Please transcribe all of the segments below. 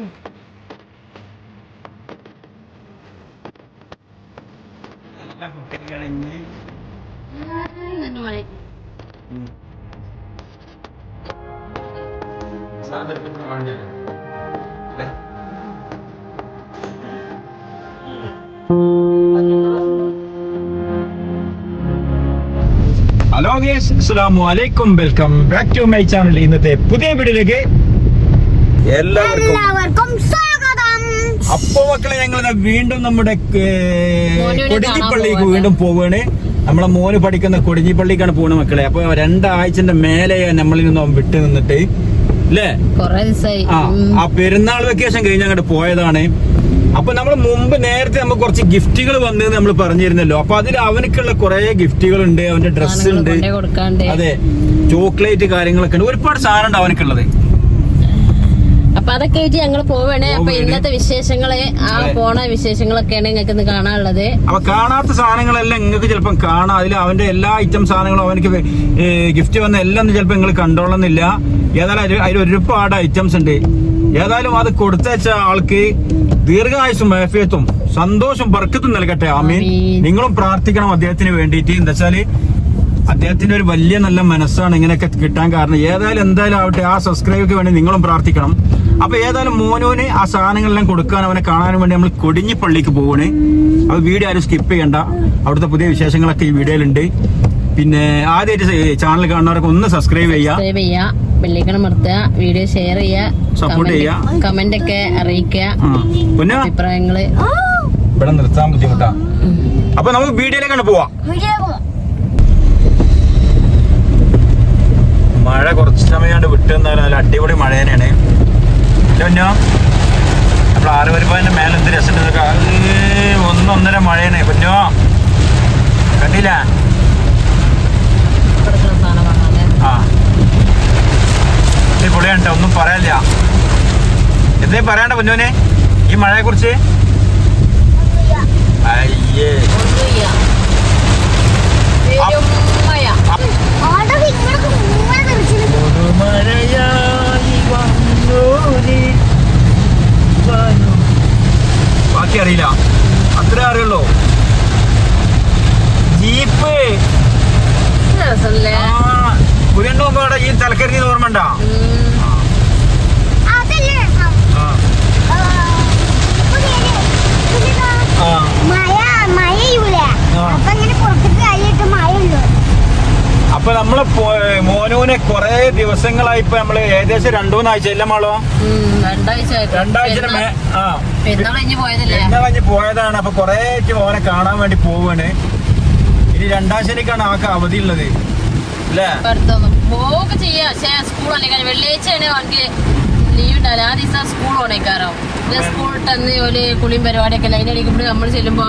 Hello guys, അസ്സലാമു അലൈക്കും. Welcome back to my channel. ഇന്നത്തെ പുതിയ വീഡിയോയിലേക്ക് എല്ലാവർക്കും സ്വാഗതം. അപ്പൊ മക്കളെ, ഞങ്ങൾ വീണ്ടും നമ്മുടെ കൊടിഞ്ഞിപ്പള്ളിക്ക് വീണ്ടും പോവാണ്. നമ്മളെ മോന് പഠിക്കുന്ന കൊടിഞ്ഞിപ്പള്ളിക്കാണ് പോകുന്നത് മക്കളെ. അപ്പൊ 2 ആഴ്ചന്റെ മേലെ നമ്മളിൽ നിന്നും വിട്ടു നിന്നിട്ട് അല്ലേ, ആ പെരുന്നാൾ വെക്കേഷൻ കഴിഞ്ഞ് അങ്ങോട്ട് പോയതാണ്. അപ്പൊ നമ്മൾ മുമ്പ് നേരത്തെ നമുക്ക് കുറച്ച് ഗിഫ്റ്റുകൾ വന്നത് നമ്മൾ പറഞ്ഞിരുന്നല്ലോ. അപ്പൊ അതിൽ അവനക്കുള്ള കുറെ ഗിഫ്റ്റുകൾ ഉണ്ട്, അവന്റെ ഡ്രസ്സ് ഉണ്ട്, അതെ, ചോക്ലേറ്റ് കാര്യങ്ങളൊക്കെ ഉണ്ട്, ഒരുപാട് സാധനം ഉണ്ട് അവനക്കുള്ളത്. അപ്പൊ അതൊക്കെ ആയിട്ട് ഞങ്ങൾ പോവാണ്. അപ്പൊ ഇന്നത്തെ വിശേഷങ്ങള്, ആ പോണ വിശേഷങ്ങളൊക്കെയാണ് നിങ്ങൾക്ക് ഇന്ന് കാണാനുള്ളത്. അപ്പൊ കാണാത്ത സാധനങ്ങളെല്ലാം നിങ്ങൾക്ക് ചിലപ്പം കാണാം. അതിൽ അവന്റെ എല്ലാ ഐറ്റം സാധനങ്ങളും അവനക്ക് ഗിഫ്റ്റ് വന്ന എല്ലാം ചിലപ്പോ നിങ്ങൾ കണ്ടോളുന്നില്ല. ഏതായാലും അതിൽ ഒരുപാട് ഐറ്റംസ് ഉണ്ട്. ഏതായാലും അത് കൊടുത്തയച്ച ആൾക്ക് ദീർഘായുസും ആഫിയത്തും സന്തോഷം ബർക്കത്തും നൽകട്ടെ. ആമീൻ. നിങ്ങളും പ്രാർത്ഥിക്കണം അദ്ദേഹത്തിന് വേണ്ടിയിട്ട്. എന്താ വെച്ചാല് അദ്ദേഹത്തിന്റെ ഒരു വലിയ നല്ല മനസ്സാണ് ഇങ്ങനെയൊക്കെ കിട്ടാൻ കാരണം. ഏതായാലും എന്തായാലും ആവട്ടെ, ആ സബ്സ്ക്രൈബർക്ക് വേണ്ടി നിങ്ങളും പ്രാർത്ഥിക്കണം. അപ്പൊ ഏതായാലും മോനോന് ആ സാധനങ്ങളെല്ലാം കൊടുക്കാൻ, അവനെ കാണാനും വേണ്ടി നമ്മൾ കൊടിഞ്ഞിപ്പള്ളിക്ക് പോവാണ്. അത് വീഡിയോ ആരും സ്കിപ്പ് ചെയ്യണ്ട. അവിടുത്തെ പുതിയ വിശേഷങ്ങളൊക്കെ ഈ വീഡിയോയിലുണ്ട്. പിന്നെ ആദ്യമായിട്ട് ചാനൽ കാണുന്നവരൊക്കെ ഒന്ന് സബ്സ്ക്രൈബ് ചെയ്യുക, ബെല്ലൈക്കൺ അമർത്തുക, വീഡിയോ ഷെയർ ചെയ്യുക, സപ്പോർട്ട് ചെയ്യുക, കമന്റ് ഒക്കെ അറിയിക്കുക, പിന്നെ അഭിപ്രായങ്ങള്. ഇവിടെ നിർത്താൻ ബുദ്ധിമുട്ടാ. അപ്പൊ നമുക്ക് വീഡിയോയിലേക്കാണ് പോവാം. മഴ കുറച്ച് സമയം കൊണ്ട് വിട്ടു നിന്നാലും നല്ല അടിപൊളി മഴ തന്നെയാണ്. പിന്നെ നമ്മൾ 6 വരുമ്പോ മേലെ എന്ത് രസമുണ്ട്. 1-1.5 മഴയാണ്. പിന്നെ കണ്ടില്ല, ആ പൊളിയാണ് കേട്ടോ. ഒന്നും പറയാനില്ല. എന്തേ പറയാണ്ട പൊന്നോനെ ഈ മഴയെ കുറിച്ച്? അയ്യേ, ബാക്കി അറിയില്ല, അത്രേ അറിയുള്ളൂ. ജീപ്പ് പുതിയ പോകാടെ ഈ തലക്കറിഞ്ഞ ഓർമ്മ ഉണ്ടോ? അപ്പൊ നമ്മള് മോനൂനെ കൊറേ ദിവസങ്ങളായി, ഇപ്പൊ നമ്മള് ഏകദേശം 2-3 ആഴ്ച എല്ലാം മാളോ 2 പോയതാണ്. അപ്പൊ കൊറേ മോനെ കാണാൻ വേണ്ടി പോവാണ്. ഇനി 2-ാം ശനിക്കാണ് ആൾക്ക് അവധി ഉള്ളത് അല്ലേ? വെള്ളിയാഴ്ചയാണ് അവർക്ക് ലീവ് ഉണ്ടാവില്ല. ആ ദിവസം സ്കൂൾ ഓണേക്കാരോ സ്കൂൾ ഇട്ടെന്ന് ഒരു കുളിയും പരിപാടിയൊക്കെ ലൈൻ അടിക്കുമ്പോൾ നമ്മൾ ചെല്ലുമ്പോ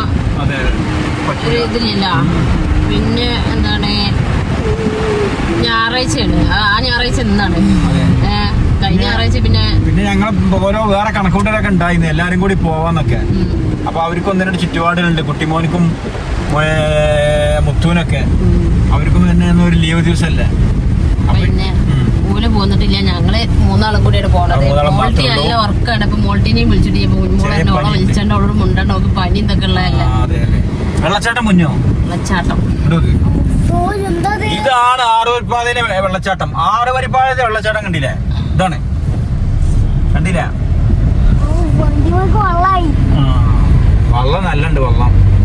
ഒരു ഇതില്ല. പിന്നെ എന്താണ്, ഞായറാഴ്ചയാണ്. ആ ഞായറാഴ്ച ഇന്നാണ്, കഴിഞ്ഞ ഞായറാഴ്ച. പിന്നെ ഞങ്ങൾ ഓരോ വേറെ കണക്കൂട്ടലൊക്കെ ഉണ്ടായിരുന്നു, എല്ലാരും കൂടി പോവാന്നൊക്കെ. അപ്പൊ അവർക്ക് 1-2 ചുറ്റുപാടുകളുണ്ട്. കുട്ടിമോനിക്കും മുത്തൂനൊക്കെ അവർക്കും തന്നെ ഒരു ലീവ് ദിവസമല്ലേ. പിന്നെ ഓല് പോന്നിട്ടില്ല. ഞങ്ങള് 3 ആളും കൂടിയാണ് പോണത്. മോൾട്ടി നല്ല വർക്കാണ്. അപ്പൊ മോൾട്ടിനെയും വിളിച്ചിട്ട് മോളെ വിളിച്ചോണ്ട് അവളോട് മുണ്ടണ്ട, അവൾക്ക് പനി ഇതൊക്കെ ഉള്ളതല്ലേ. വെള്ളച്ചാട്ടം മുന്നോ, വെള്ളച്ചാട്ടം ഇതാണ് 6 വരിപ്പാതയിലെ വെള്ളച്ചാട്ടം. 6 വരിപ്പാതയിലെ വെള്ളച്ചാട്ടം കണ്ടില്ലേ? ഇതാണ്, കണ്ടില്ല? വെള്ളം നല്ലുണ്ട്.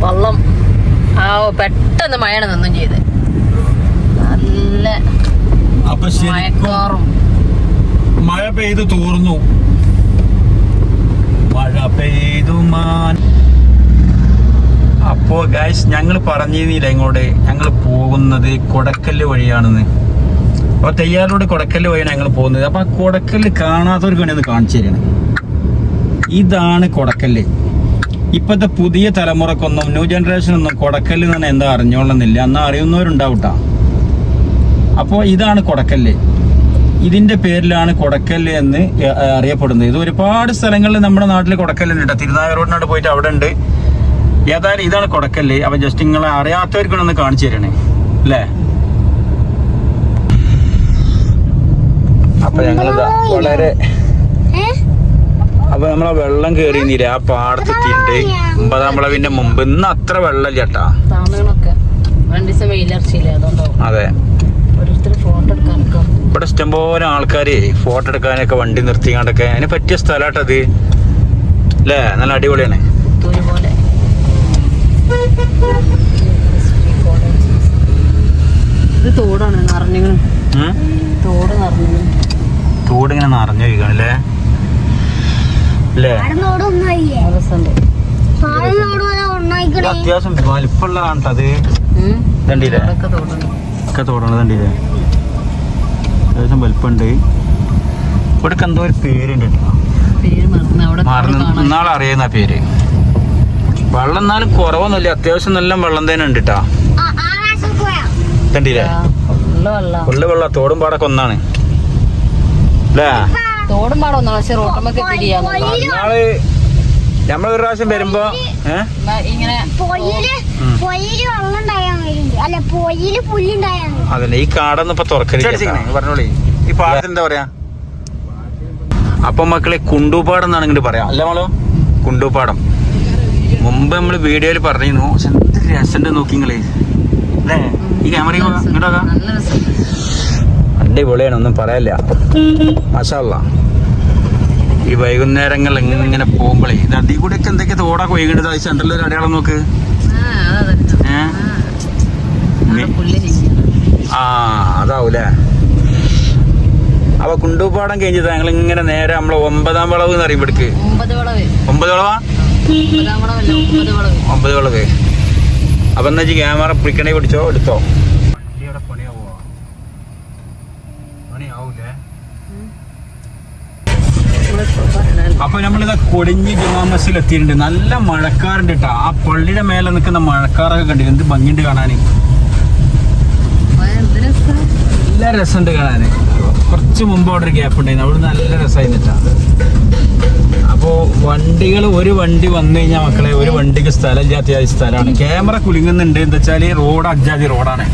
വെള്ളം പെട്ടെന്ന് മഴയാണ് നിന്നും ചെയ്ത്. നല്ല അപ്പൊ മഴക്കാറും. മഴ പെയ്തു തോർന്നു, മഴ പെയ്തു മാൻ. അപ്പോ ഗൈസ്, ഞങ്ങൾ പറഞ്ഞിരുന്നില്ല ഇങ്ങോട്ട് ഞങ്ങൾ പോകുന്നത് കൊടക്കല്ല് വഴിയാണെന്ന്. അപ്പൊ തയ്യാറോട് കൊടക്കല്ല് വഴിയാണ് ഞങ്ങൾ പോകുന്നത്. അപ്പൊ ആ കൊടക്കല്ല് കാണാത്തവർക്ക് വേണ്ടി ഒന്ന് കാണിച്ചു തരണം. ഇതാണ് കൊടക്കല്ല്. ഇപ്പോഴത്തെ പുതിയ തലമുറക്കൊന്നും, ന്യൂ ജനറേഷനൊന്നും കൊടക്കല്ല് തന്നെ എന്താ അറിഞ്ഞോളുന്നില്ല. എന്നാൽ അറിയുന്നവരുണ്ടാവൂട്ടാ. അപ്പോൾ ഇതാണ് കൊടക്കല്ല്. ഇതിന്റെ പേരിലാണ് കൊടക്കല്ല് എന്ന് അറിയപ്പെടുന്നത്. ഇത് ഒരുപാട് സ്ഥലങ്ങളിൽ നമ്മുടെ നാട്ടിൽ കൊടക്കല്ലുണ്ട് കേട്ടോ. തിരുനാഗർ റോഡിനോട് പോയിട്ട് അവിടെ ഉണ്ട്. ഏതായാലും ഇതാണ് കൊടക്കല്ല്. അപ്പൊ ജസ്റ്റ് നിങ്ങളെ അറിയാത്തവർക്കൊന്ന് കാണിച്ചു തരണേ അല്ലേ? അപ്പൊ ഞങ്ങളിതാ വളരെ അപ്പൊ നമ്മളെ വെള്ളം കേറിയിരുന്നില്ല ആ പാടത്തെത്തിയിട്ട് 9-ാം വിളവിന്റെ മുമ്പ്. ഇന്ന് അത്ര വെള്ളം ചേട്ടാ. അതെ, ഇവിടെ ഇഷ്ടംപോലെ ആൾക്കാര് ഫോട്ടോ എടുക്കാനൊക്കെ വണ്ടി നിർത്തിക്കാണ്ടൊക്കെ അതിന് പറ്റിയ സ്ഥലാട്ടത് അല്ലേ. നല്ല അടിപൊളിയാണ്. തോടാണ് തോടിങ്ങനെ നിറഞ്ഞു കഴിക്കണല്ലേ അല്ലേ. അത്യാവശ്യം വലിപ്പമുള്ളതാണ് അത്. കണ്ടില്ലേ ഒക്കെ തോടണത് കണ്ടില്ലേ. അത്യാവശ്യം വലിപ്പമുണ്ട്. ഇവിടെ എന്തോ ഒരു പേരുണ്ട് ഇന്നാളെ അറിയുന്ന പേര്. വെള്ളം എന്നാലും കുറവൊന്നുമില്ല, അത്യാവശ്യം നല്ല വെള്ളം തന്നെ ഉണ്ട് കേട്ടാ. കണ്ടില്ലേ ഫുള്ള് വെള്ളം. തോടും പാടൊക്കെ ഒന്നാണ് അല്ലേ. തോടും പാടം ഒന്നാണ്, പക്ഷെ റോട്ടമ്മക്ക് നാള് നമ്മളൊരു പ്രാവശ്യം വരുമ്പോ അതല്ലേ ഈ കാടൊന്നും ഇപ്പൊ തുറക്കരുത് പറഞ്ഞോളി. ഈ പാടത്തിന് എന്താ പറയാ? അപ്പൊ മക്കളെ കുണ്ടൂപ്പാടം എന്നാണ് ഇങ്ങോട്ട് പറയാം അല്ല മോളോ. കുണ്ടൂപ്പാടം മുമ്പ് നമ്മള് വീഡിയോയിൽ പറഞ്ഞിരുന്നു. പക്ഷെ എന്ത് രസമുണ്ട് നോക്കിങ്ങളേ അല്ലേ. ഈ ക്യാമറ ഇങ്ങോട്ടാ അടിപൊളിയാണ്, ഒന്നും പറയാനില്ല. മാഷാ അല്ലാ. ഈ വൈകുന്നേരങ്ങൾ ഇങ്ങനെ പോകുമ്പോഴേ ഇത് അതിൽ കൂടെ ഒക്കെ എന്തൊക്കെ തോടൊക്കെ വൈകിട്ട് സെന്ററിൽ ഒരു അടയാളം നോക്ക്. ആ അതാവൂലേ. അപ്പൊ കുണ്ടൂപ്പാടം കഴിഞ്ഞത് ഞങ്ങൾ ഇങ്ങനെ നേരെ നമ്മളെ 9-ാം വളവ് എന്ന് പറയും. ഇവിടേക്ക് 9 വളവാ 9 വളവ്. അപ്പൊ എന്താ വെച്ചാൽ ക്യാമറ പിടിക്കണേ പിടിച്ചോ എടുത്തോ. വണ്ടിയുടെ പണിയാവൂലേ. അപ്പൊ നമ്മളിത് കൊടിഞ്ഞി ജുമാ മസ്ജിദിൽ എത്തിയിട്ടുണ്ട്. നല്ല മഴക്കാറുണ്ട് കേട്ടോ. ആ പള്ളിയുടെ മേലെ നിൽക്കുന്ന മഴക്കാറൊക്കെ കണ്ടില്ല. എന്ത് ഭംഗിയുണ്ട് കാണാന്. നല്ല രസമുണ്ട് കാണാന്. കുറച്ച് മുമ്പ് അവിടെ ഒരു ഗ്യാപ്പ് ഉണ്ടായിരുന്നു, അവിടെ നല്ല രസമായിരുന്നിട്ടാ. അപ്പോ വണ്ടികൾ ഒരു വണ്ടി വന്നു കഴിഞ്ഞാൽ മക്കളെ ഒരു വണ്ടിക്ക് സ്ഥലം ഇല്ലാത്ത സ്ഥലമാണ്. ക്യാമറ കുലുങ്ങുന്നുണ്ട്. എന്താ വെച്ചാല് റോഡ് അജാതി റോഡാണ്.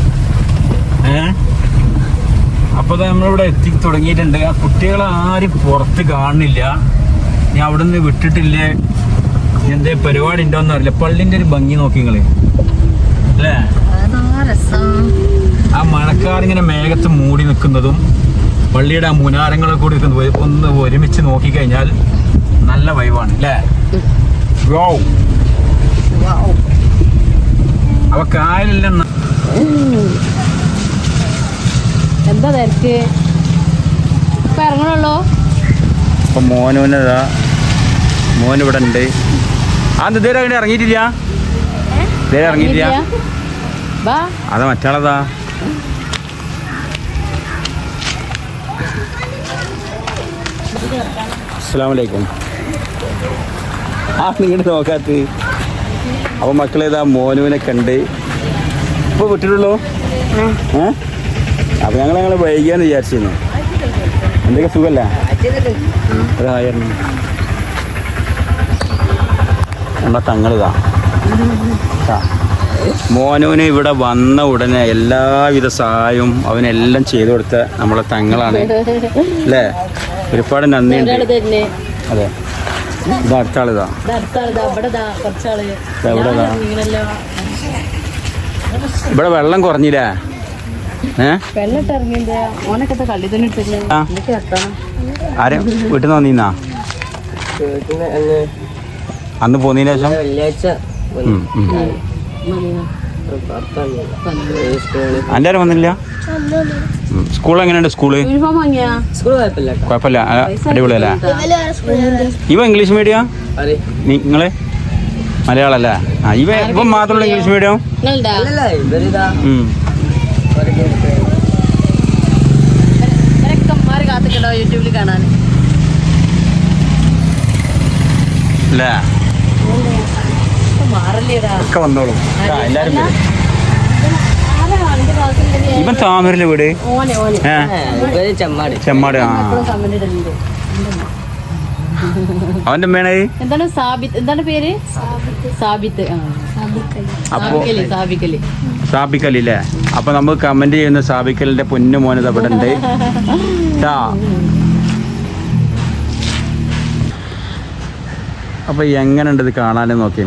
അപ്പൊ നമ്മളിവിടെ എത്തി തുടങ്ങിയിട്ടുണ്ട്. ആ കുട്ടികളെ ആരും പുറത്ത് കാണുന്നില്ല. ഞാൻ അവിടെ നിന്ന് വിട്ടിട്ടില്ലേ, എന്തേ പരിപാടി ഉണ്ടോന്ന് അറിയില്ല. പള്ളിന്റെ ഒരു ഭംഗി നോക്കി നിങ്ങള് അല്ലേ. ആ മഴക്കാറിങ്ങനെ മേഘത്ത് മൂടി നിൽക്കുന്നതും പള്ളിയുടെ ആ മുനാരങ്ങളെ കൂടി ഒന്ന് ഒരുമിച്ച് നോക്കിക്കഴിഞ്ഞാൽ നല്ല വൈവാണ് അല്ലേ. അപ്പൊ കായലെല്ലാം എന്താ തിരക്ക് ഇപ്പൊ ഇറങ്ങണല്ലോ. അപ്പൊ മോനിതാ മോൻ ഇവിടെ ഉണ്ട്. ആ ഇതേരെ അങ്ങനെ ഇറങ്ങിയിട്ടില്ല. ഇതേരെ ഇറങ്ങിയിട്ടില്ല. അതാ മറ്റാളതാ. അസ്സലാമലൈക്കും. ആ നിങ്ങോട്ട് നോക്കാത്ത. അപ്പൊ മക്കളേതാ മോനുവിനെ കണ്ട് ഇപ്പൊ വിട്ടിട്ടുള്ളൂ. അപ്പൊ ഞങ്ങളെ വൈകിയാന്ന് വിചാരിച്ചിരുന്നു. എന്തൊക്കെ സുഖല്ല. നമ്മളെ തങ്ങളിതാ. മോനുവിന് ഇവിടെ വന്ന ഉടനെ എല്ലാവിധ സഹായവും അവനെല്ലാം ചെയ്തു കൊടുത്ത നമ്മളെ തങ്ങളാണ് അല്ലേ. ഒരുപാട് നന്ദിയുണ്ട്. അതെ, ഇത് അടുത്ത ആളിതാ. ഇവിടെ വെള്ളം കുറഞ്ഞില്ലേ. ആരെ വീട്ടിൽ നിന്ന് വന്നീന്നാ അന്ന് പോന്നതിന് ശേഷം എൻ്റെ ആരും വന്നില്ല. സ്കൂൾ എങ്ങനെയുണ്ട്? സ്കൂള് കുഴപ്പമില്ല, അടിപൊളിയല്ലേ. ഇവ ഇംഗ്ലീഷ് മീഡിയം, നിങ്ങള് മലയാളല്ലേ? ഇവ മാത്രമുള്ള ഇംഗ്ലീഷ് മീഡിയം. യൂട്യൂബിൽ കാണാൻ ഒക്കെ വന്നോളും. എല്ലാരും ഇവൻ താമരല്ലേ വീട്? ചെമ്മാട്. ആ അവന്റെ മേണ എന്താണ്? സാബിത്ത്. എന്താണ് പേര്? സാബിത്ത്. അപ്പൊ സാബിക്കലി അല്ലേ? അപ്പൊ നമുക്ക് കമന്റ് ചെയ്യുന്ന സാബിക്കലിന്റെ പൊന്നു മോനത് അവിടെ ഉണ്ട്. അപ്പോൾ എങ്ങനെയുണ്ട് ഇത് കാണാനും നോക്കി.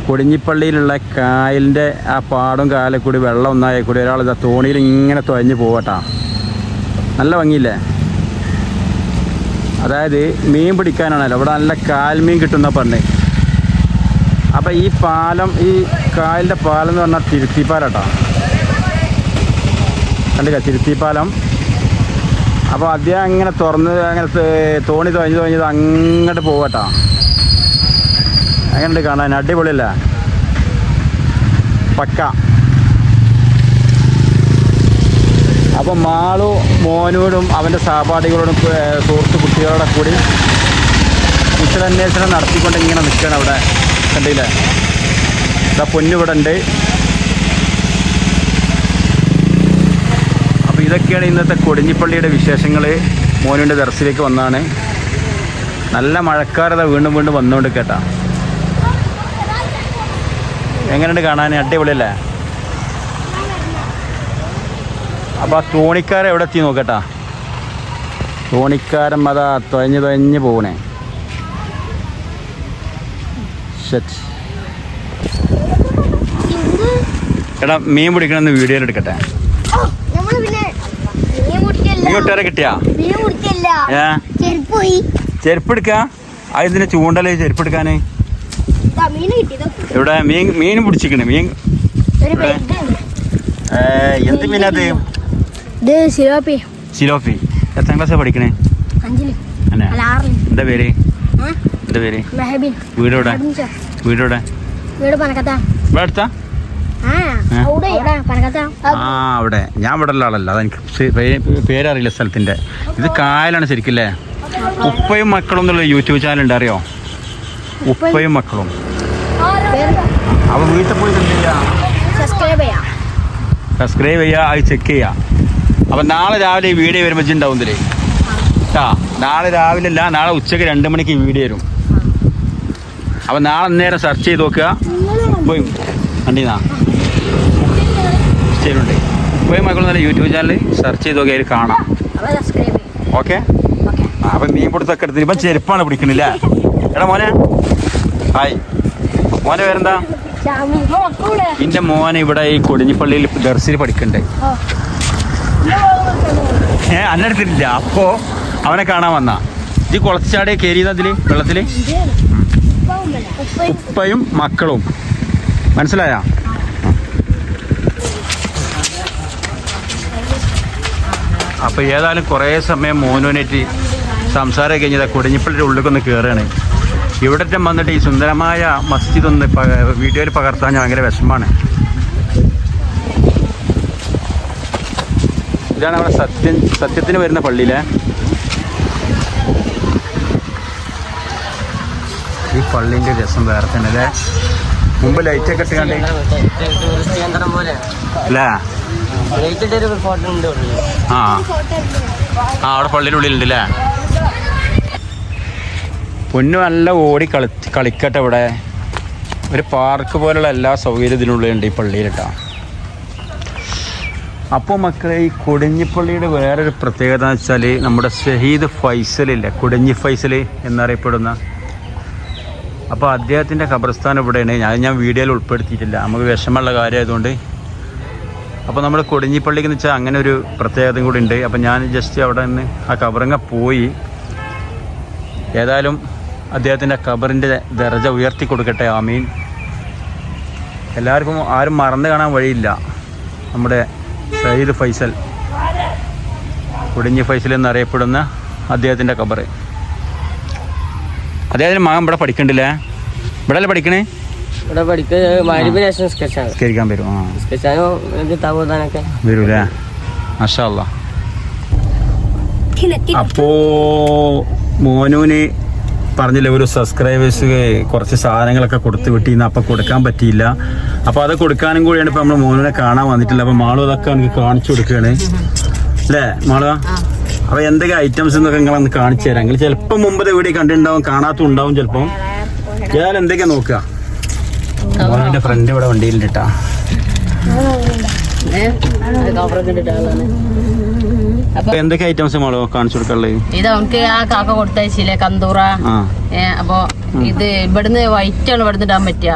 കൊടിഞ്ഞിപ്പള്ളിയിലുള്ള കായലിൻ്റെ ആ പാടും കായലിൽ കൂടി വെള്ളം ഒന്നായി കൂടി ഒരാൾ ഇതാ തോണിയിൽ ഇങ്ങനെ തുഴഞ്ഞ് പോവട്ടാ. നല്ല ഭംഗിയില്ലേ? അതായത് മീൻ പിടിക്കാനാണല്ലോ ഇവിടെ നല്ല കാൽമീൻ കിട്ടുന്ന പറഞ്ഞ്. അപ്പം ഈ പാലം, ഈ കായലിൻ്റെ പാലം എന്ന് പറഞ്ഞാൽ തിരുത്തിപ്പാലട്ടാ. കണ്ടില്ല തിരുത്തിപ്പാലം? അപ്പോൾ അദ്ദേഹം അങ്ങനെ തുറന്ന് അങ്ങനെ തോണി തുഴഞ്ഞത് അങ്ങോട്ട് പോവട്ടാ. അങ്ങനെയുണ്ട് കാണാൻ, അടിപൊളിയല്ലേ? പക്ക. അപ്പം മാളു മോനോടും അവൻ്റെ സഹപാഠികളോടും സുഹൃത്ത് കുട്ടികളോടെ കൂടി കുശലാന്വേഷണം നടത്തിക്കൊണ്ട് ഇങ്ങനെ നിൽക്കണം അവിടെ. കണ്ടില്ലേ? ഇതാ പൊന്നിവിടെ ഉണ്ട്. അപ്പോൾ ഇതൊക്കെയാണ് ഇന്നത്തെ കൊടിഞ്ഞിപ്പള്ളിയുടെ വിശേഷങ്ങൾ. മോനുവിൻ്റെ ദർശനത്തിലേക്ക് വന്നതാണ്. നല്ല മഴക്കാരത വീണ്ടും വീണ്ടും വന്നുകൊണ്ട് കേട്ടാ. എങ്ങനെയുണ്ട് കാണാൻ? അടിപൊളിയല്ലേ? അപ്പോൾ ആ തോണിക്കാരൻ എവിടെ എത്തി നോക്കട്ടാ. തോണിക്കാരൻ അതാ തുഴഞ്ഞ് പോകണേ. എടാ മീൻ പിടിക്കണമെന്ന് വീഡിയോയിൽ എടുക്കട്ടെ. മീൻ കൂട്ടുകാരെ കിട്ടിയാ? ചെരുപ്പ് എടുക്ക. അതിന് ചൂണ്ടല് ചെരുപ്പ് എടുക്കാന്. ഇവിടെ മീൻ പിടിച്ചിക്കണ്. മീൻ എന്ത് മീനത്? സിലോപ്പി. എത്രാം ക്ലാസ് പഠിക്കണേ? എന്താ പേര്? വീടോടെ? വീടോടെ? ഇവിടെ അടുത്താ? ആ അവിടെ. ഞാൻ ഇവിടെ ഉള്ള ആളല്ല, അതെനിക്ക് പേരറിയില്ല സ്ഥലത്തിൻ്റെ. ഇത് കായലാണ് ശരിക്കല്ലേ? ഉപ്പയും മക്കളും എന്നുള്ള യൂട്യൂബ് ചാനൽ ഉണ്ട്, അറിയോ? ഉപ്പയും മക്കളും. അപ്പൊ വീട്ടിൽ പോയി സബ്സ്ക്രൈബ് ചെയ്യാ, അത് ചെക്ക് ചെയ്യാ. അപ്പൊ നാളെ രാവിലെ ഈ വീഡിയോ വരുമ്പോൾ ഉണ്ടാവും ഇതില് കേട്ടാ. നാളെ രാവിലെ അല്ല, നാളെ ഉച്ചക്ക് 2 മണിക്ക് ഈ വീഡിയോ വരും. അപ്പൊ നാളെ നേരം സെർച്ച് ചെയ്ത് നോക്കുക. പോയി കണ്ടിന്നാ ചെയ്യുന്നുണ്ട്. പോയി മക്കളും നല്ല യൂട്യൂബ് ചാനൽ സെർച്ച് ചെയ്ത് നോക്കി അതിൽ കാണാം. ഓക്കെ. അപ്പം മീൻ പിടുത്തൊക്കെ എടുത്ത് ഇപ്പം ചെരുപ്പാണ് പിടിക്കണില്ല. എടാ മോനെ, ഹായ്. മോനെ പേരെന്താ? എൻ്റെ മോനെ ഇവിടെ ഈ കൊടിഞ്ഞിപ്പള്ളിയിൽ ദർസിൽ പഠിക്കണ്ടേ. അന്നെടുത്തിട്ടില്ല. അപ്പോൾ അവനെ കാണാൻ വന്ന ഈ കുളച്ചാടെ കയറിയതിൽ വെള്ളത്തിൽ ഉപ്പയും മക്കളും. മനസ്സിലായ? അപ്പോൾ ഏതായാലും കുറേ സമയം മോനുവിനായിട്ട് സംസാരം കഴിഞ്ഞത് കൊടിഞ്ഞിപ്പള്ളിയുടെ ഉള്ളിലേക്കൊന്ന് കയറുകയാണ്. ഇവിടത്തെ വന്നിട്ട് ഈ സുന്ദരമായ മസ്ജിദ് ഒന്ന് വീഡിയോയിൽ പകർത്താൻ ഞാൻ ഭയങ്കര വിഷമമാണ്. ഇതാണ് അവിടെ സത്യത്തിന് വരുന്ന പള്ളിയിലെ. ഈ പള്ളീൻ്റെ രസം വേറെ തന്നെ അല്ലേ? മുമ്പ് ലൈറ്റൊക്കെ ഇട്ടുകണ്ടേ അല്ലേ? ആ അവിടെ പള്ളിയുടെ ഉള്ളിലുണ്ട് അല്ലേ? പൊന്നു നല്ല ഓടി കളിക്കട്ടെ. ഇവിടെ ഒരു പാർക്ക് പോലുള്ള എല്ലാ സൗകര്യം ഇതിനുള്ളിലുണ്ട് ഈ പള്ളിയിലിട്ടാ. അപ്പോൾ മക്കളെ, ഈ കൊടിഞ്ഞിപ്പള്ളിയുടെ വേറൊരു പ്രത്യേകത എന്ന് വെച്ചാൽ നമ്മുടെ ഷഹീദ് ഫൈസലില്ലേ, കൊടിഞ്ഞി ഫൈസൽ എന്നറിയപ്പെടുന്ന, അപ്പോൾ അദ്ദേഹത്തിൻ്റെ ഖബർസ്ഥാൻ ഇവിടെയാണ്. ഞാൻ വീഡിയോയിൽ ഉൾപ്പെടുത്തിയിട്ടില്ല, നമുക്ക് വിഷമമുള്ള കാര്യമായതുകൊണ്ട്. അപ്പോൾ നമ്മൾ കൊടിഞ്ഞിപ്പള്ളിക്ക് എന്ന് വെച്ചാൽ അങ്ങനെ ഒരു പ്രത്യേകതയും കൂടി ഉണ്ട്. അപ്പോൾ ഞാൻ ജസ്റ്റ് അവിടെ നിന്ന് ആ ഖബറങ്ങ പോയി. ഏതായാലും അദ്ദേഹത്തിൻ്റെ ഖബറിൻ്റെ ദർജ ഉയർത്തി കൊടുക്കട്ടെ, ആമീൻ. എല്ലാവർക്കും ആരും മറന്നു കാണാൻ വഴിയില്ല നമ്മുടെ ഷഹീദ് ഫൈസൽ, കൊടിഞ്ഞി ഫൈസൽ എന്നറിയപ്പെടുന്ന അദ്ദേഹത്തിൻ്റെ ഖബർ. അദ്ദേഹത്തിന് മകൻ ഇവിടെ പഠിക്കണ്ടില്ലേ? ഇവിടെ അല്ലേ പഠിക്കണേ? സ്കരിക്കാൻ വരും. വരൂല്ലേ? മാഷാ അല്ലാഹ്. അപ്പോ മോനൂന് പറഞ്ഞില്ലേ ഒരു സബ്സ്ക്രൈബേഴ്സ് കുറച്ച് സാധനങ്ങളൊക്കെ കൊടുത്ത് വിട്ടിന്ന്. അപ്പം കൊടുക്കാൻ പറ്റിയില്ല. അപ്പോൾ അത് കൊടുക്കാനും കൂടിയാണ് ഇപ്പം നമ്മൾ മോനൂനെ കാണാൻ വന്നിട്ടില്ല. അപ്പം മാളു അതൊക്കെ എനിക്ക് കാണിച്ചു കൊടുക്കുകയാണ് അല്ലേ മാളു? അപ്പോൾ എന്തൊക്കെ ഐറ്റംസ് എന്നൊക്കെ നിങ്ങളൊന്ന് കാണിച്ചു തരാം. നിങ്ങൾ ചിലപ്പോൾ മുമ്പത്തെ വീഡിയോ കണ്ടിട്ടുണ്ടാവും, കാണാത്തുണ്ടാവും ചിലപ്പം. ഏതായാലും എന്തൊക്കെയാ നോക്കുക. മോനുവിൻ്റെ ഫ്രണ്ട് ഇവിടെ വണ്ടിയിലുണ്ട് കേട്ടാ. അപ്പൊ എന്തൊക്കെ ഐറ്റംസ് നമ്മളോ കാണിച്ചു കൊടുക്കാനുള്ളത്? ഇത് അവർക്ക് ആ കാക്ക കൊടുത്തയച്ചില്ലേ കന്തൂറ. അപ്പൊ ഇത് ഇവിടുന്ന് വൈറ്റ് ആണ് ഇവിടുന്ന് ഇടാൻ പറ്റുക.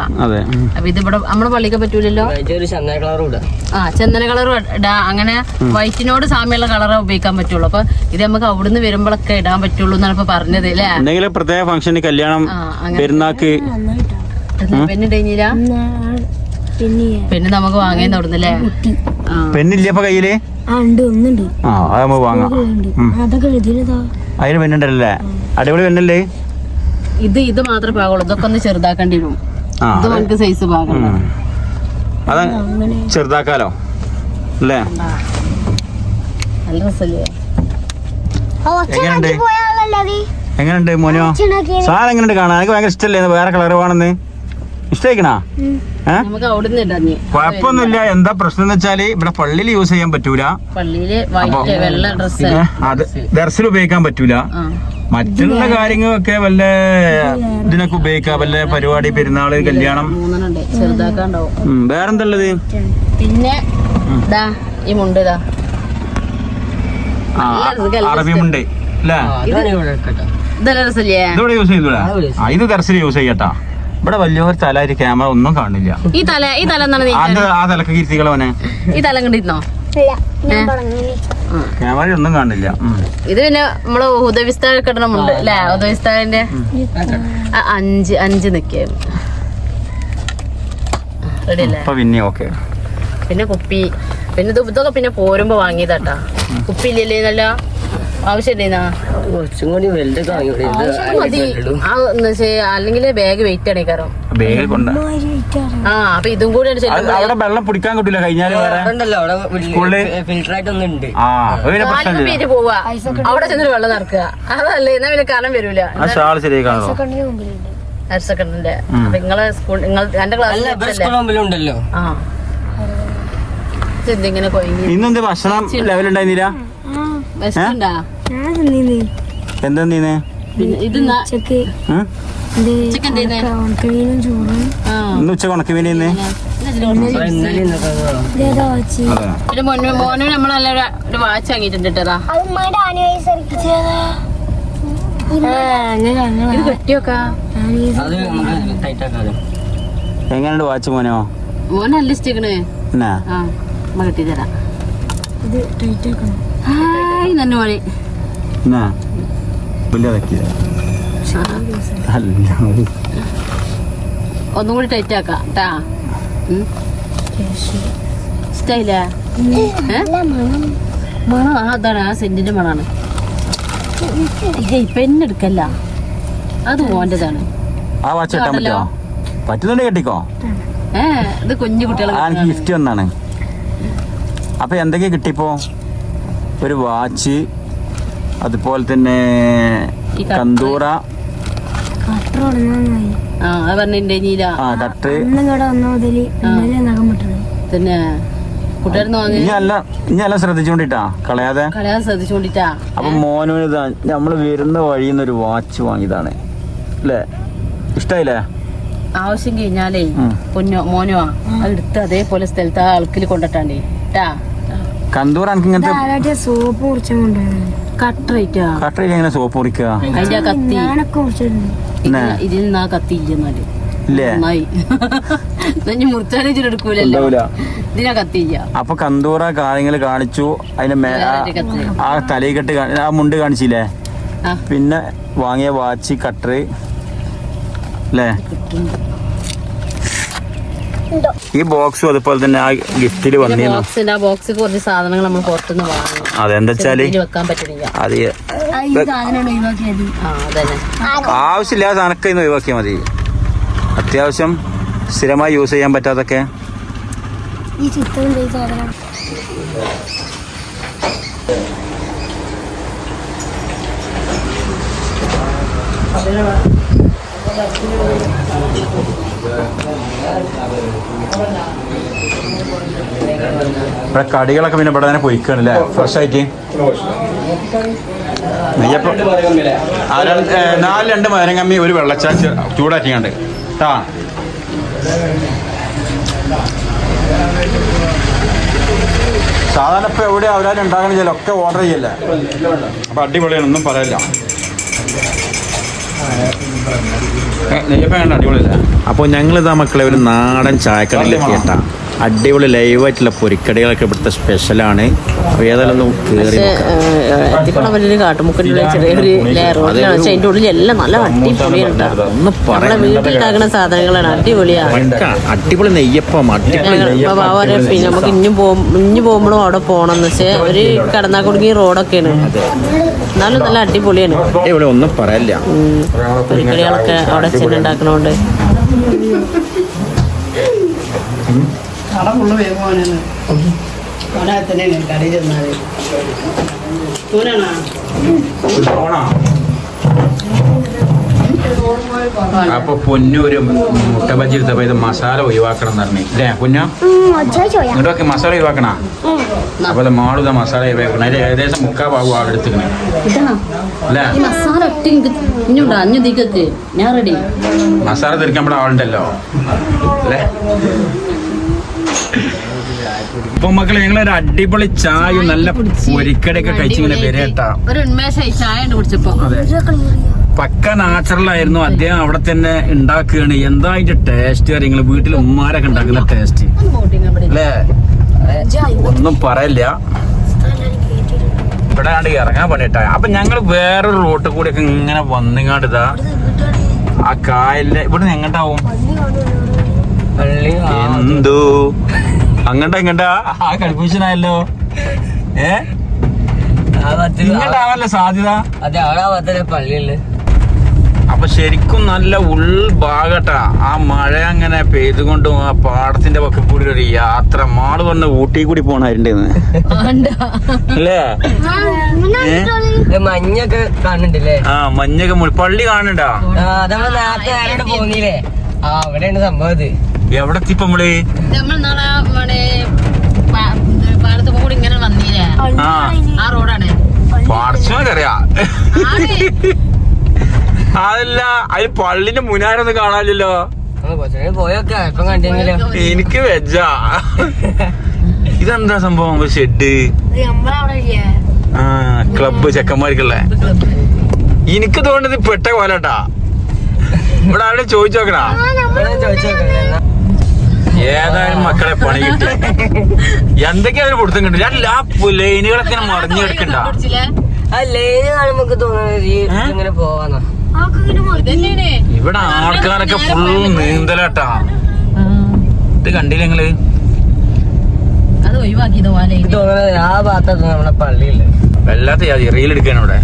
അപ്പൊ ഇത് ഇവിടെ നമ്മുടെ പള്ളിക്ക് പറ്റൂലല്ലോ. ചന്ദന കളർ ഇടാ. അങ്ങനെ വൈറ്റിനോട് സാമ്യമുള്ള കളറേ ഉപയോഗിക്കാൻ പറ്റുള്ളൂ. അപ്പൊ ഇത് നമുക്ക് അവിടുന്ന് വരുമ്പോഴൊക്കെ ഇടാൻ പറ്റുള്ളൂ എന്നാണ് ഇപ്പൊ പറഞ്ഞത് അല്ലേ. എന്തെങ്കിലും പ്രത്യേക ഫംഗ്ഷന്, കല്യാണം, പെരുന്നാക്ക് പെണ്ണിടയില്ല. പെണ്ണ് നമുക്ക് വാങ്ങിയെന്ന് അവിടുന്നല്ലേ. പെണ്ണില്ല കയ്യില്? വാങ്ങാം. അതിന് പെണ്ണുണ്ടല്ലേ? അടിപൊളി പെണ്ണല്ലേ? ഇത് മാത്രമേ പാകുള്ളൂ. ഇതൊക്കെ ഒന്ന് ചെറുതാക്കേണ്ടി വരും. ഇത് നമുക്ക് സൈസ് പാകണം. അത് ചെറുതാക്കാലോ അല്ലേ? നല്ല രസല്ലേ? എങ്ങനെയുണ്ട് മോനോ? സാധനം എങ്ങനെയുണ്ട് കാണാൻ? എനിക്ക് ഭയങ്കര ഇഷ്ടല്ലേ? വേറെ കളർ വേണമെന്ന് ഇഷ്ടമായിക്കണാ? കുഴപ്പമൊന്നുമില്ല. എന്താ പ്രശ്നം എന്ന് വെച്ചാല് ഇവിടെ പള്ളിയിൽ യൂസ് ചെയ്യാൻ പറ്റൂല. അത് ദർശനം ഉപയോഗിക്കാൻ പറ്റൂല. മറ്റുള്ള കാര്യങ്ങളൊക്കെ വല്ല ഇതിനൊക്കെ ഉപയോഗിക്കാം. വല്ല പരിപാടി, പെരുന്നാള്, കല്യാണം. വേറെന്തള്ളത്? പിന്നെ ഈ മുണ്ട് അറബി മുണ്ട് അല്ലേ? ഇതിവിടെ യൂസ് ചെയ്തൂടാ? ഇത് ദർശനം യൂസ് ചെയ്യട്ടാ. ഇവിടെ വലിയൊരു തല, ഒരു ക്യാമറ ഒന്നും കാണില്ല. ഈ തല ആ തലക്ക് കീർത്തികളവനെ ഈ തല കണ്ടിരുന്നോ? ക്യാമറ ഒന്നും കാണില്ല. ഇത് പിന്നെ നമ്മള് ഉദവിസ്താൻ കിട്ടണമുണ്ട് അല്ലേ? ഉദവിസ്താന്റെ 5 നിക്കായിരുന്നു. റെഡി അല്ലേ? പിന്നെ ഓക്കെ. പിന്നെ കുപ്പി. പിന്നെ ഇതൊക്കെ പിന്നെ പോരുമ്പോ വാങ്ങിയതാട്ടാ. കുപ്പി ഇല്ലല്ലേ? നല്ല ആവശ്യമില്ലേന്നാ? അല്ലെങ്കിൽ ബാഗ് വെയിറ്റ് ആണ് കാരണം. അപ്പൊ ഇതും കൂടെ വെള്ളം പിടിക്കാൻ കിട്ടില്ല. കഴിഞ്ഞാല് പോവാ അവിടെ ചെന്നിട്ട് വെള്ളം നടക്കുക. അതല്ലേ? എന്നാ പിന്നെ കാരണം വരൂല. ഹയർ സെക്കൻഡറിന്റെ നിങ്ങളെ സ്കൂൾ, എന്റെ ക്ലാസ്സിലുണ്ടല്ലോ. ഇതെന്തിങ്ങനെ ഇന്നെന്ത് ഭക്ഷണം ലെവൽ ഉണ്ടായിരുന്നില്ല? എന്താ ഇന്ന് ഉച്ചക്ക് ഉണക്കമീൻ. പിന്നെ മോനും നമ്മളെല്ലാം ഒരു വാച്ച് വാങ്ങിയിട്ടുണ്ട്. എങ്ങനെയുണ്ട് വാച്ച് മോനോ? മോൻ നല്ല ഇഷ്ടക്കണേ. കെട്ടി തരാം. തന്നെ മണി ഒന്നും കൂടി ടൈറ്റ് ആക്കാം ട്ടാ. ഇഷ്ടായില്ലേ? മണം അതാണ്, ആ സെന്റിന്റെ മണാണ്. പെണ്ണെടുക്കല്ല, അത് മോന്റെതാണ്. കെട്ടിക്കോ. ഇത് കുഞ്ഞു കുട്ടികളെ ഗിഫ്റ്റ് വന്നാണ്. അപ്പൊ എന്തൊക്കെയാ കിട്ടിപ്പോ? ഒരു വാച്ച്, അതുപോലെ തന്നെ കന്തൂറ, കട്ട്. പിന്നെ ഇനി ശ്രദ്ധിച്ചോണ്ടിട്ടാ, കളയാതെ ശ്രദ്ധിച്ചോണ്ടിട്ടാ. അപ്പൊ മോനു നമ്മള് വരുന്ന വഴിന്ന് ഒരു വാച്ച് വാങ്ങിയതാണ് അല്ലേ? ഇഷ്ടായില്ലേ? ആവശ്യം കഴിഞ്ഞാലേ മോനോ എടുത്ത് അതേപോലെ സ്ഥലത്ത് ആ ആൾക്കിൽ കൊണ്ടിട്ടാണ്ടേ ട്ടാ. കന്തൂർ ഇങ്ങനത്തെ സോപ്പ് എങ്ങനെ സോപ്പ് മുറിക്കുക? അതിന്റെ കത്തി ഇതിൽ നിന്നാ കത്തി ഇല്ലെന്നാല് മുറിച്ചാലെടുക്കൂലല്ലോ, ഇതിനാ കത്തിയില്ല. അപ്പൊ കന്തൂറ കാര്യങ്ങൾ കാണിച്ചു. അതിന്റെ ആ തലയെക്കെട്ട്, ആ മുണ്ട് കാണിച്ചില്ലേ? പിന്നെ വാങ്ങിയ വാച്ച്, കട്ടർ അല്ലേ? ഈ ബോക്സും അതുപോലെ തന്നെ ആ ഗിഫ്റ്റില് വന്നിരുന്നു. ബോക്സിൽ കുറച്ച് സാധനങ്ങൾ നമ്മൾ പുറത്തുനിന്ന് വാങ്ങി. അതെന്താ വെച്ചാല് വെക്കാൻ പറ്റില്ല. ആവശ്യമില്ലാതെ സാധനമൊക്കെ ഒഴിവാക്കിയാൽ മതി. അത്യാവശ്യം സ്ഥിരമായി യൂസ് ചെയ്യാൻ പറ്റാതൊക്കെ. ഇവിടെ കടികളൊക്കെ പിന്നെ ഇവിടെ തന്നെ പൊയ്ക്കാണല്ലേ, ഫ്രഷ് ആയിട്ട്. നെയ്യപ്പം 4 മധുരങ്കമ്മി, ഒരു വെള്ളച്ചാച്ച് ചൂടാക്കിയാണ്ട് ട്ടാ. സാധാരണ ഇപ്പൊ എവിടെ അവരാരും ഉണ്ടാകണം ചെയ്യല ഒക്കെ ഓർഡർ ചെയ്യല്ലേ. അപ്പൊ അടിപൊളിയാണ്, ഒന്നും പറയില്ല. നെയ്യപ്പം അടിപൊളിയല്ലേ. അപ്പോൾ ഞങ്ങളിതാ മക്കളെ ഒരു നാടൻ ചായക്കടയിലേക്ക് കേട്ടാ. അടിപൊളി ലൈവായിട്ടുള്ള പൊരിക്കടികളൊക്കെ ഇവിടുത്തെ സ്പെഷ്യലാണ്. അപ്പോൾ ഏതായാലും ഒന്ന് കയറി കാട്ടുമുക്കിൻ്റെ ചെറിയൊരു ലെയർ അതിൻ്റെ ഉള്ളിൽ എല്ലാം നല്ല അടിപൊളിയാണ്. ഒന്ന് പറയാം, വീട്ടിലുണ്ടാക്കുന്ന സാധനങ്ങളാണ്. അടിപൊളിയാണ്. അടിപൊളി നെയ്യപ്പം, അടിപൊളി പിന്നെ നമുക്ക് ഇഞ്ഞു പോകുമ്പോഴും അവിടെ പോകണം എന്ന് വെച്ചാൽ ഒരു കടന്നാ കുടുങ്ങി റോഡൊക്കെയാണ്. എന്നാലും നല്ല അടിപൊളിയാണ്. ഇവിടെ ഒന്നും പറയില്ല. പൊരിക്കടികളൊക്കെ അവിടെ ചെന്ന് ഉണ്ടാക്കണോണ്ട് കട ഫുള്ള് വേഗമാണ്. അവിടെ തന്നെ കടയിൽ ചെന്നാൽ അപ്പൊ പൊന്നു ഒരു മുട്ട ബജി എടുത്തപ്പോ ഇത് മസാല ഒഴിവാക്കണം എന്ന് പറഞ്ഞു അല്ലേ പൊന്നു? ഇങ്ങോട്ടൊക്കെ മസാല ഒഴിവാക്കണ. അപ്പൊ മാളുത മസാല ഒഴിവാക്കണം. അതിൽ ഏകദേശം 3/4 ഭാഗം ആൾ എടുത്തിക്കണേ അല്ലേ? മസാല തീർക്കാൻ ഇവിടെ ആളുണ്ടല്ലോ അല്ലേ? ഇപ്പൊ മക്കളെ ഞങ്ങളൊരു അടിപൊളി ചായയും നല്ല പൊരിക്കടിയൊക്കെ കഴിച്ചിങ്ങനെ വരേട്ടാ. ഒരു ഉന്മേഷമായി ചായ കുടിച്ചപ്പോ. പക്ക നാച്ചുറലായിരുന്നു. അദ്ദേഹം അവിടെ തന്നെ ഉണ്ടാക്കുകയാണ്. എന്താ അതിന്റെ ടേസ്റ്റ് കാര്യങ്ങള് വീട്ടിൽ ഉമ്മാരൊക്കെ ഉണ്ടാക്കുന്ന ടേസ്റ്റ് അല്ലേ? ഒന്നും പറയില്ല. ഇവിടെ കണ്ട് ഇറങ്ങാൻ പണിട്ടാ. അപ്പൊ ഞങ്ങള് വേറൊരു റോട്ടിൽ കൂടി ഒക്കെ ഇങ്ങനെ വന്നിങ്ങാണ്ട് ഇതാ ആ കായലിന്റെ ഇവിടെ എങ്ങോട്ടാവും എന്തോ അങ്ങോട്ടാ ആ കൺഫ്യൂഷനായല്ലോ. ഇങ്ങോട്ടാവല്ലേ സാധ്യത. പള്ളിയല്ലേ. അപ്പൊ ശരിക്കും നല്ല ഉൾഭാഗട്ടാ. ആ മഴ അങ്ങനെ പെയ്തുകൊണ്ടും ആ പാടത്തിന്റെ പക്കം കൂടി ഒരു യാത്ര. മാള് പറഞ്ഞ ഊട്ടി കൂടി പോണായിരുണ്ടെന്ന് അല്ലേ? മഞ്ഞൊക്കെ കാണുന്നുണ്ടല്ലേ? ആ മഞ്ഞൊക്കെ പള്ളി കാണണ്ടാ. നേരത്തെ പോന്നില്ലേ? ആ അവിടെയാണ് സംഭവം. എവിടെ എത്തിപ്പോ നമ്മള് പാലത്ത് കൂടി ഇങ്ങനെ വന്നീല്ലേ? ആ റോഡാണ്. പാടച്ചോനറിയാ. അതല്ല അതിന് പള്ളിന്റെ മുന്നാരൊന്നും കാണാനില്ലല്ലോ. പോയൊക്കെ ഇപ്പൊ കണ്ടെങ്കിലോ? എനിക്ക് വെജാ. ഇതെന്താ സംഭവം? ഷെഡ്. ആ ക്ലബ് ചെക്കന്മാർക്കുള്ളേ. എനിക്ക് തോന്നുന്നത് പെട്ട കോലട്ടാ. ഇവിടെ അവിടെ ചോദിച്ചോക്കണ. ഏതായാലും മക്കളെ പണി കിട്ടി. എന്തൊക്കെയാ അതിന് കൊടുത്തും കിട്ടും. ഞാൻ ആ ലൈനുകളൊക്കെ മറിഞ്ഞു കിടക്കണ്ട. ഇങ്ങനെ പോവാന്നോ? ഇവിടെ ആൾക്കാരൊക്കെ ഫുൾ നീന്തലാട്ടാ. ഇത് കണ്ടില്ല നിങ്ങള്? അത് ഒഴിവാക്കിയതോ ആ ഭാഗത്താണ് നമ്മളെ പള്ളിയില്. വല്ലാത്ത റീലെടുക്കാണ് ഇവിടെ.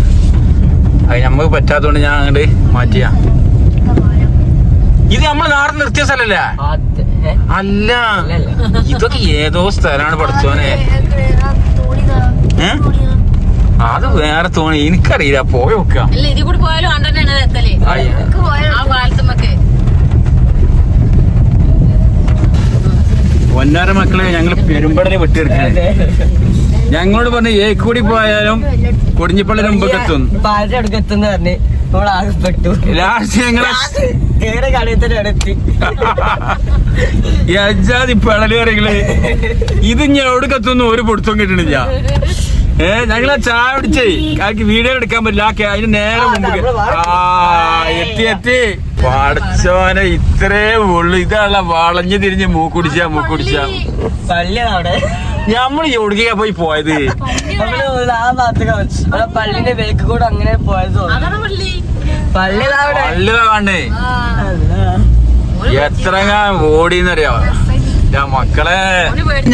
അത് നമ്മക്ക് പറ്റാത്തോണ്ട് ഞാൻ അങ്ങോട്ട് മാറ്റിയാ. ഇത് നമ്മള് നാട് നിർത്തിയ സ്ഥലല്ലേ? അല്ല, ഇതൊക്കെ ഏതോ സ്ഥലാണ് പഠിച്ചോനെ. അത് വേറെ തോണി. എനിക്കറിയില്ല. പോയി നോക്കാം. ഇതിൽ കൂടി പോയാലും ആ പാലത്തുമ്മക്ക്. പൊന്നാര മക്കളെ ഞങ്ങള് പെരുമ്പടനെ വിട്ടിരിക്കണേ. ഞങ്ങളോട് പറഞ്ഞ് ഏക്കൂടി പോയാലും കൊടിഞ്ഞിപ്പള്ളിന് മുമ്പ് എത്തും. പാലടുക്കെത്തുന്ന പറഞ്ഞ് നമ്മളാകപ്പെട്ടു. ലാസ്റ്റ് ഞങ്ങളെ കടയിൽ തന്നെ അടുത്തി യജാതി പിളലേറികള്. ഇത് ഞാൻ എവിടേക്കെത്തുന്നു ഒരു പൊടുത്തം കിട്ടണില്ല. ഞങ്ങളാ ചായ പിടിച്ചേ ആക്കി വീഡിയോ എടുക്കാൻ പറ്റില്ല. അതിന് നേരെ മുമ്പ് എത്തി പഠിച്ചോനെ ഇത്രേ ഉള്ളു. ഇതാണല്ല വളഞ്ഞു തിരിഞ്ഞ് മൂക്കുടിച്ച പള്ളിയാണ്. ഞമ്മള് എവിടേക്കാ പോയത്? ആ ഭാഗത്ത് പള്ളിന്റെ ബേക്ക് കൂടെ അങ്ങനെ പോയത്. പള്ളിതാ കണ്ടേ. എത്ര ഓടിന്നറിയോ മക്കളെ.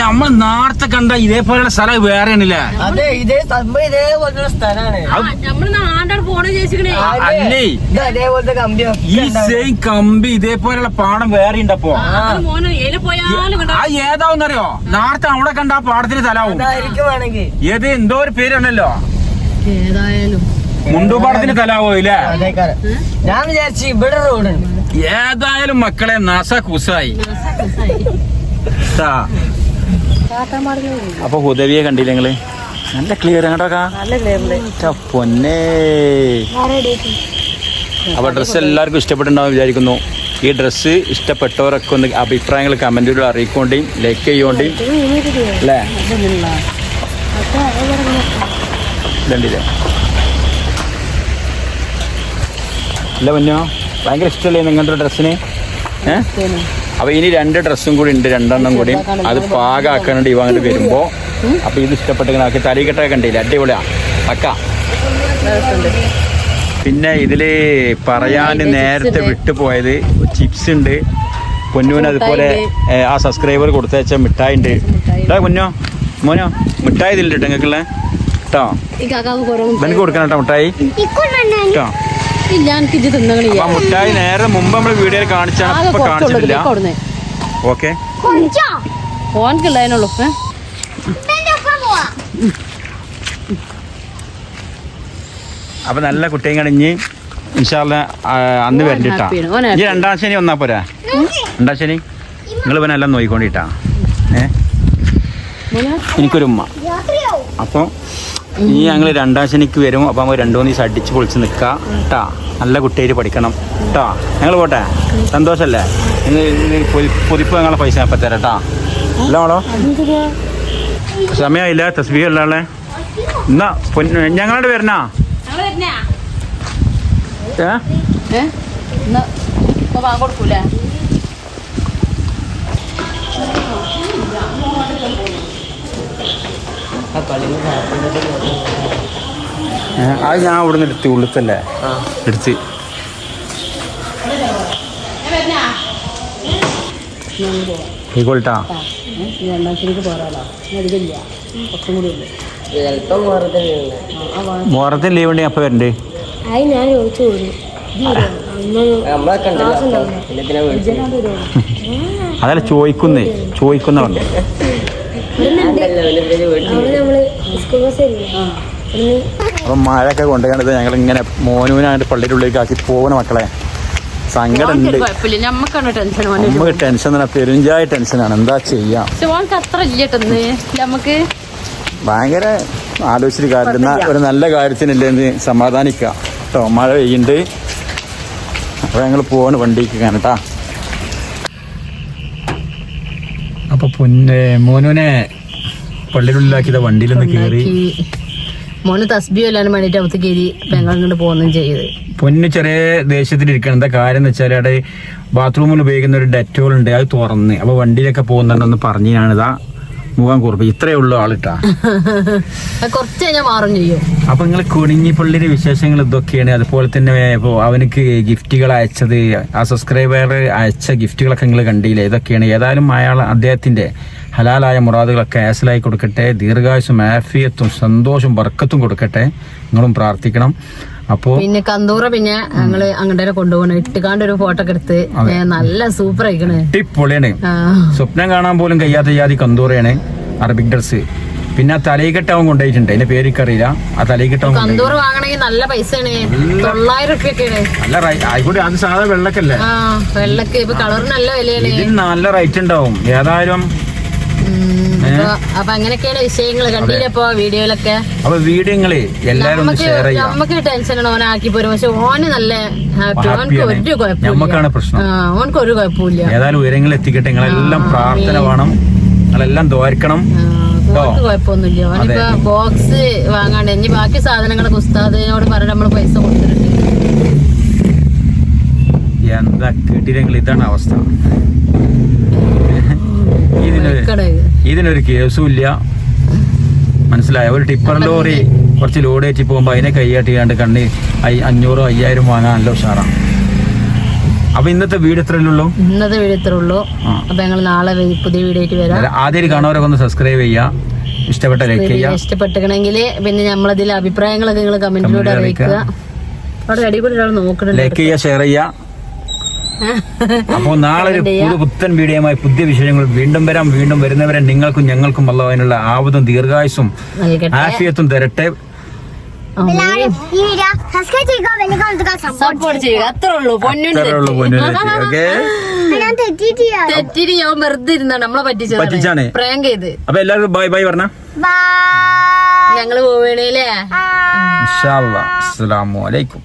നമ്മൾ നേരത്തെ കണ്ട ഇതേപോലെയുള്ള സ്ഥലം വേറെയാണല്ലേ? അതെ, ഇതേ സംഭവം ഇതേപോലത്തെ സ്ഥലമാണ്. അല്ലേ അതേപോലത്തെ കമ്പി. ഈ സെയിം കമ്പി ഇതേപോലെയുള്ള പാടം വേറെ ഉണ്ടപ്പോ. ആ ഏതാവുന്നറിയോ? നേരത്തെ അവിടെ കണ്ട ആ പാടത്തിന് സ്ഥലവും വേണമെങ്കിൽ ഏത് എന്തോ ഒരു പേരാണല്ലോ. ഏതായാലും മുണ്ടുപാടത്തിന് സ്ഥലമാവോ ഇല്ലേ? ഞാൻ വിചാരിച്ചു ഇവിടെ റോഡുണ്ട്. ഏതായാലും മക്കളെ നാസ കുസായി. അപ്പൊ ഹുദവിയെ കണ്ടില്ല നിങ്ങള്? നല്ല ക്ലിയർ കേട്ടോ പൊന്നേ. അപ്പൊ ഡ്രസ്സ് എല്ലാവർക്കും ഇഷ്ടപ്പെട്ടുണ്ടാവും വിചാരിക്കുന്നു. ഈ ഡ്രസ്സ് ഇഷ്ടപ്പെട്ടവരൊക്കെ ഒന്ന് അഭിപ്രായങ്ങൾ കമന്റിലൂടെ അറിയിക്കൊണ്ടേയും ലൈക്ക് ചെയ്യോണ്ടേയും അല്ലേ? ഇതണ്ടില്ലേ അല്ല പൊന്നോ ഭയങ്കര ഇഷ്ടമല്ലേ നിങ്ങളുടെ ഡ്രസ്സിന് അപ്പൊ ഇനി 2 ഡ്രസ്സും കൂടി ഉണ്ട്, 2 കൂടി അത് പാകാക്കാനുണ്ട് ഇവ അങ്ങോട്ട് വരുമ്പോ. അപ്പൊ ഇത് ഇഷ്ടപ്പെട്ട തലക്കെട്ടൊക്കെ കണ്ടില്ല, അടിപൊളിയാ പക്ക. പിന്നെ ഇതില് പറയാൻ നേരത്തെ വിട്ടുപോയത് ചിപ്സ് ഉണ്ട് പൊന്നൂന്, അതുപോലെ ആ സബ്സ്ക്രൈബർ കൊടുത്തയച്ച മിഠായി ഉണ്ട്. പൊന്നോ മോനോ മിഠായി ഇതിലുണ്ട് നിങ്ങൾക്കുള്ള കേട്ടോ, എനിക്ക് കൊടുക്കണം കേട്ടോ മിഠായി കേട്ടോ. അപ്പൊ മിഠായി നേരെ മുമ്പ് നമ്മള് വീഡിയോയിൽ കാണിച്ചാണ്, ഇപ്പൊ കാണിച്ചിട്ടില്ല. ഓക്കെ അപ്പൊ നല്ല കുട്ടിയും കണിഞ്ഞ് ഇൻഷാല്ല അന്ന് വരണ്ടിട്ടാ. ഈ 2ാം ശനി വന്നാ പോരാ, 2ാം ശനി നിങ്ങൾ പിന്നെ എല്ലാം നോയിക്കൊണ്ടിട്ടാ. എനിക്കൊരു ഉമ്മ. അപ്പോൾ ഇനി ഞങ്ങൾ 2ാം ശനിക്ക് വരും. അപ്പോൾ നമ്മൾ 2-3 ദിവസം അടിച്ച് പൊളിച്ച് നിൽക്കാം കേട്ടാ. നല്ല കുട്ടിയായിട്ട് പഠിക്കണം കേട്ടോ. ഞങ്ങൾ പോട്ടെ, സന്തോഷമല്ലേ? പൊതിപ്പ് ഞങ്ങളെ പൈസ അപ്പം തരാം കേട്ടാ. അല്ല മോളോ സമയമില്ല, തസ്ബീഹ് അല്ലാളെ എന്നാ ഞങ്ങളോട് വരണാ. കൊടുക്കൂലേ അത് ഞാൻ ഇവിടെ നിന്ന് എടുത്ത് ഉള്ളിത്തല്ലേ എടുത്ത് ട്ടാ. മുഹറത്തിന് ലീവ് ഉണ്ടെങ്കിൽ അപ്പം വരണ്ടേ? അതല്ല ചോദിക്കുന്നവണ്ട്. അപ്പം മഴയൊക്കെ കൊണ്ടുപോകണത് ഞങ്ങളിങ്ങനെ മോനൂനായിട്ട് പള്ളിയുടെ ഉള്ളിലേക്ക് ആക്കി പോകുന്ന മക്കളെ. സങ്കടം ഉണ്ട്, നമുക്ക് ടെൻഷൻ തന്നെ, പെരുഞ്ചായ ടെൻഷനാണ്. എന്താ ചെയ്യാം, ഭയങ്കര ആലോചിച്ചിട്ട് കാര്യമില്ല. ഒരു നല്ല കാര്യത്തിനല്ലേ എന്ന് സമാധാനിക്കാം കേട്ടോ. മഴ പെയ്യുന്നുണ്ട്, അപ്പോൾ ഞങ്ങൾ പോവാണ് വണ്ടിക്ക് കേട്ടാ. അപ്പൊ മോനുവിനെ പള്ളിയിലുള്ളിലാക്കിയത് വണ്ടിയിലൊന്ന് കയറി. മോന് തസ്ബീഹ് എല്ലാനും വേണ്ടിട്ട് അവത്ത് കയറി ഞങ്ങൾ ഇങ്ങോട്ട് പോകുന്നും ചെയ്ത്. പൊന്ന് ചെറിയ ദേഷ്യത്തിലിരിക്കണം. എന്താ കാര്യം എന്ന് വെച്ചാൽ അവിടെ ബാത്റൂമിൽ ഉപയോഗിക്കുന്ന ഒരു ഡെറ്റോൾ ഉണ്ട്, അത് തുറന്ന്. അപ്പൊ വണ്ടിയിലൊക്കെ പോകുന്നുണ്ടെന്ന് പറഞ്ഞ് ഞാനിതാ മുഖം കുറിപ്പ്. ഇത്രയേ ഉള്ളൂ ആളിട്ടാ, കുറച്ച് കഴിഞ്ഞാൽ മാറും ചെയ്യും. അപ്പൊ നിങ്ങൾ കുണിഞ്ഞിപ്പള്ളിയുടെ വിശേഷങ്ങൾ ഇതൊക്കെയാണ്. അതുപോലെ തന്നെ ഇപ്പോൾ അവനക്ക് ഗിഫ്റ്റുകൾ അയച്ചത്, ആ സബ്സ്ക്രൈബർ അയച്ച ഗിഫ്റ്റുകളൊക്കെ നിങ്ങൾ കണ്ടില്ലേ? ഇതൊക്കെയാണ്. ഏതായാലും അദ്ദേഹത്തിന്റെ ഹലാലായ മുറാദുകളൊക്കെ ഹാസിലായി കൊടുക്കട്ടെ. ദീർഘായുസും ആഫിയത്തും സന്തോഷവും ബർക്കത്തും കൊടുക്കട്ടെ. നിങ്ങളും പ്രാർത്ഥിക്കണം. അപ്പോ പിന്നെ കന്തൂറ പിന്നെ ഞങ്ങള് അങ്ങോട്ടേ കൊണ്ടുപോകണം. ഇട്ടുകാണ്ട് ഒരു ഫോട്ടോ ഒക്കെ എടുത്ത് നല്ല സൂപ്പർ ആയിക്കണ്, ടിപ്പൊളിയാണ്. സ്വപ്നം കാണാൻ പോലും കഴിയാത്ത ജാതി കന്തൂറയാണ്, അറബിക് ഡ്രസ്. പിന്നെ ആ തലയിക്കെട്ടവൻ കൊണ്ടുപോയിട്ടുണ്ട്, അതിന്റെ പേരിക്കറിയില്ല. ആ തലയിക്കെട്ടവൻ കന്തൂറ് വാങ്ങണമെങ്കിൽ നല്ല പൈസയാണ്, 900 രൂപയൊക്കെയാണ്. നല്ല ആയിക്കോട്ടെ, അത് സാധാ വെള്ളക്കല്ലേ? വെള്ളക്ക് ഇപ്പൊ കളറിന് നല്ല വിലയാണ്, ഇതിന് നല്ല റേറ്റ് ഉണ്ടാവും. ഏതായാലും അപ്പൊ അങ്ങനെയൊക്കെയാണ് വിഷയങ്ങൾ. കണ്ടില്ലപ്പോ വീഡിയോയിലൊക്കെ. അപ്പൊ വീഡിയോകള് എല്ലാരും നമുക്ക് ടെൻഷൻ ഓനെ ആക്കി പോരും, പക്ഷെ ഓന് നല്ല ഹാപ്പി. ഓനക്ക് ഒരു കുഴപ്പമില്ല, പ്രശ്നം ഓനക്ക് ഒരു കുഴപ്പമില്ല. ഏതായാലും ഉയരങ്ങൾ എത്തിക്കട്ടെ. നിങ്ങളെല്ലാം പ്രാർത്ഥന വേണം, നിങ്ങളെല്ലാം ദ്വാരിക്കണം. കുഴപ്പമൊന്നുമില്ല. ഓനിപ്പോ ബോക്സ് വാങ്ങാണ്ട് ഇനി ബാക്കി സാധനങ്ങളൊക്കെ ഉസ്താദിനോട് പറഞ്ഞ് നമ്മള് പൈസ കൊടുത്തിട്ടുണ്ട്. എന്താ കേട്ടില്ലെങ്കിൽ ഇതാണ് അവസ്ഥ. ഇതിനൊരു കേസും ഇല്ല, മനസ്സിലായ? ഒരു ടിപ്പർ ലോറി കുറച്ച് ലോഡ് ഏറ്റി പോകുമ്പോ അതിനെ കൈയാട്ടിയാണ്ട് 500 5,000 വാങ്ങാൻ നല്ല ഉഷാറാണ്. അപ്പൊ ഇന്നത്തെ വീഡിയോ ഇത്രയേ ഉള്ളൂ. അപ്പൊ ഞങ്ങൾ നാളെ പുതിയ വീഡിയോ ആയിട്ട് വരാം. ആദ്യം കാണുന്നവരൊക്കെ ഒന്ന് സബ്സ്ക്രൈബ് ചെയ്യാ, ഇഷ്ടപ്പെട്ട ലൈക്ക് ചെയ്യാം. ഇഷ്ടപ്പെട്ടെങ്കിൽ പിന്നെ നമ്മളതിൽ അഭിപ്രായങ്ങളൊക്കെ നിങ്ങൾ കമന്റിലൂടെ അറിയിക്കുക. അവിടെ അടിപൊളി ഒരാൾ നോക്കണം, ലൈക്ക് ചെയ്യുക, ഷെയർ ചെയ്യുക. അപ്പോൾ നാളെ ഒരു പുത്തൻ വീഡിയോയുമായി പുതിയ വിഷയങ്ങൾ വീണ്ടും വരാം. വീണ്ടും വരുന്നവരെ നിങ്ങൾക്കും ഞങ്ങൾക്കും അല്ലാഹുവിനുള്ള ആവതും ദീർഘായുസ്സും ആഫിയത്തും തരട്ടെ. സപ്പോർട്ട് ചെയ്യുക, അത്രേ ഉള്ളൂ. തെറ്റിട്ട് ഞാൻ വെറുതെ ഇരുന്നാണ് നമ്മളെ പറ്റിച്ചാണ്, പ്രാങ്ക് ചെയ്ത്. അപ്പൊ എല്ലാവരും ബൈ ബൈ പറഞ്ഞ ഞങ്ങള് പോവേണേലേ. ഇൻഷാ അല്ലാഹ്. അസ്സലാമു അലൈക്കും.